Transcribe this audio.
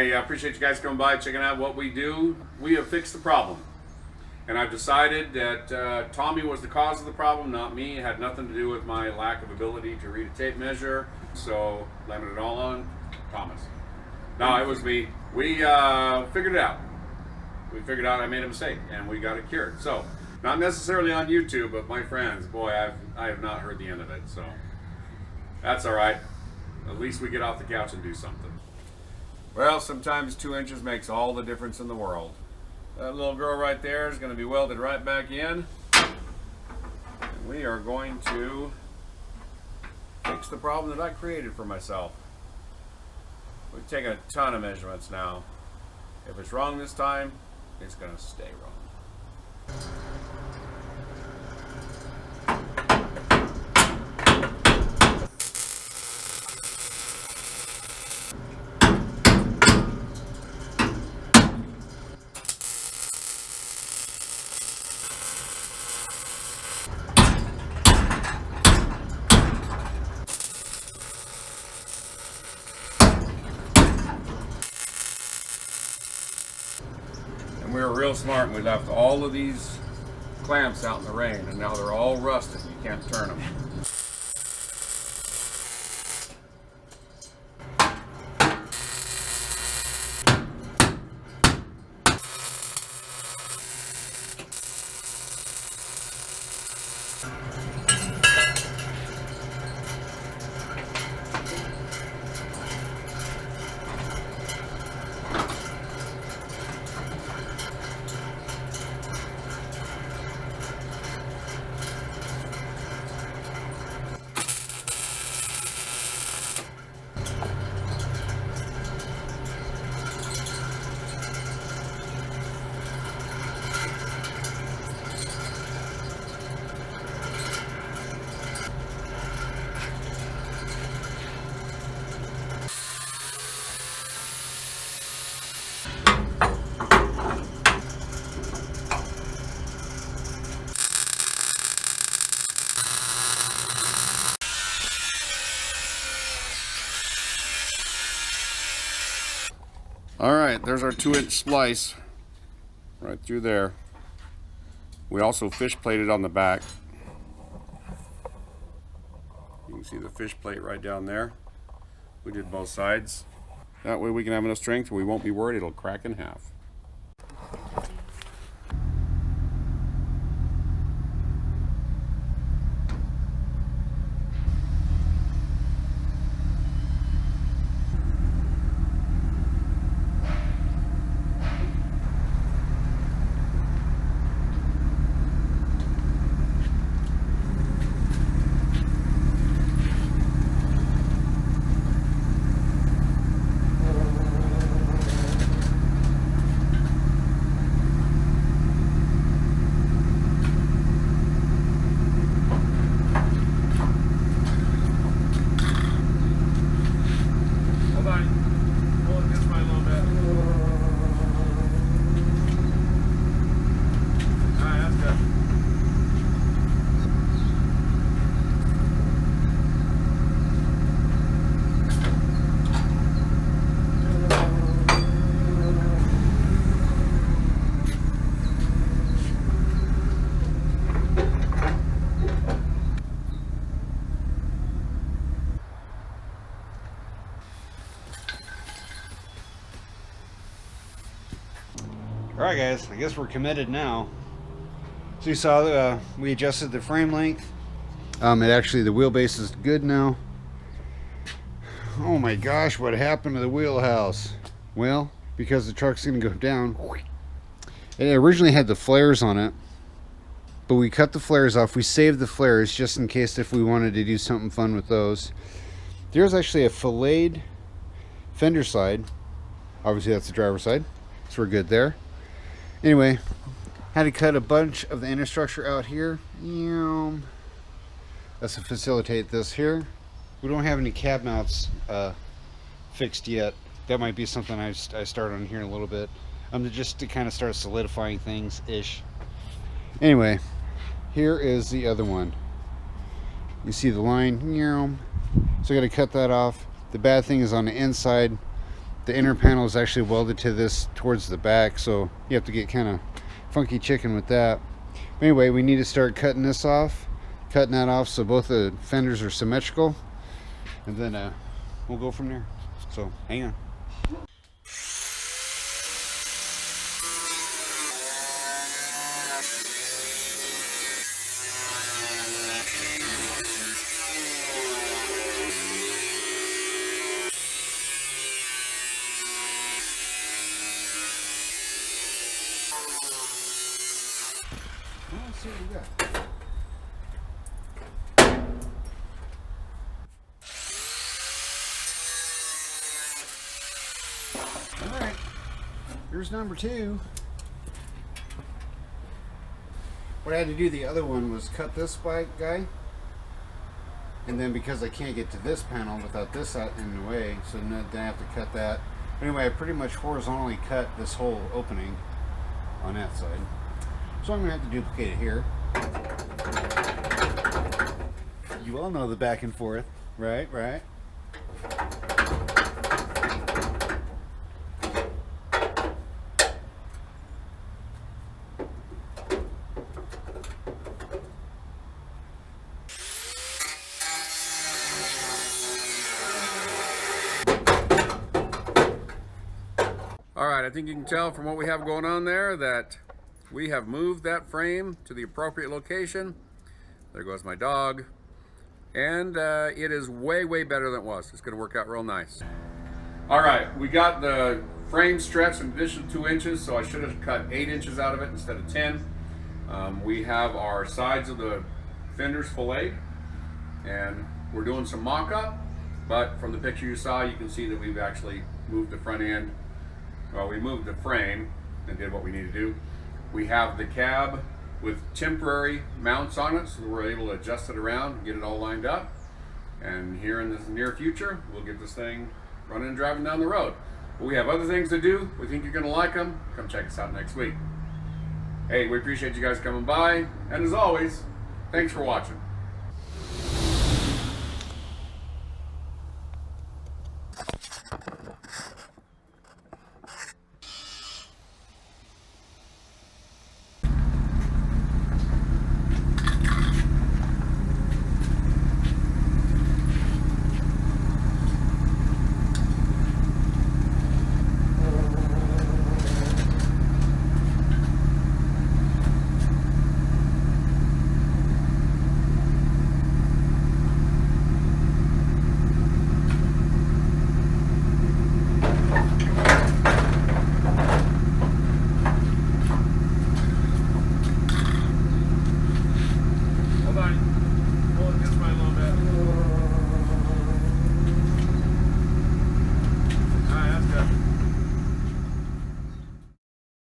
Hey, I appreciate you guys coming by, checking out what we do. We have fixed the problem. And I've decided that Tommy was the cause of the problem, not me. It had nothing to do with my lack of ability to read a tape measure. So, blaming it all on Thomas. No, it was me. We figured it out. We figured out I made a mistake, and we got it cured. So, not necessarily on YouTube, but my friends, boy, I have not heard the end of it. So, that's all right. At least we get off the couch and do something. Well, sometimes 2 inches makes all the difference in the world. That little girl right there is going to be welded right back in. And we are going to fix the problem that I created for myself. We've taken a ton of measurements now. If it's wrong this time, it's going to stay wrong. And we were real smart, and we left all of these clamps out in the rain, and now they're all rusted. You can't turn them. Alright, there's our 2-inch splice right through there. We also fish plated on the back. You can see the fish plate right down there. We did both sides. That way we can have enough strength we won't be worried it'll crack in half. Alright guys, I guess we're committed now. So you saw we adjusted the frame length. The wheelbase is good now. Oh my gosh, what happened to the wheelhouse? Well, because the truck's going to go down. It originally had the flares on it, but we cut the flares off. We saved the flares just in case if we wanted to do something fun with those. There's actually a filleted fender side. Obviously that's the driver's side, so we're good there. Anyway, had to cut a bunch of the inner structure out here. That's to facilitate this here. We don't have any cab mounts fixed yet. That might be something I start on here in a little bit. Just to kind of start solidifying things ish. Anyway, here is the other one. You see the line, so I got to cut that off. The bad thing is on the inside, the inner panel is actually welded to this towards the back, so you have to get kind of funky chicken with that. But anyway, we need to start cutting that off so both the fenders are symmetrical, and then we'll go from there. So hang on. Let's see what we got. All right, here's number 2. What I had to do the other one was cut this guy, and then because I can't get to this panel without this out in the way, so then I have to cut that. Anyway, I pretty much horizontally cut this whole opening on that side. So I'm going to have to duplicate it here. You all know the back and forth, right? Right. All right, I think you can tell from what we have going on there that we have moved that frame to the appropriate location. There goes my dog. And it is way, way better than it was. It's gonna work out real nice. All right, we got the frame stretched an additional 2 inches, so I should have cut 8 inches out of it instead of 10. We have our sides of the fenders filleted, and we're doing some mock-up, but from the picture you saw, you can see that we've actually moved the front end. Well, we moved the frame and did what we need to do. We have the cab with temporary mounts on it, so we're able to adjust it around and get it all lined up. And here in the near future, we'll get this thing running and driving down the road. But we have other things to do. We think you're gonna like them. Come check us out next week. Hey, we appreciate you guys coming by. And as always, thanks for watching.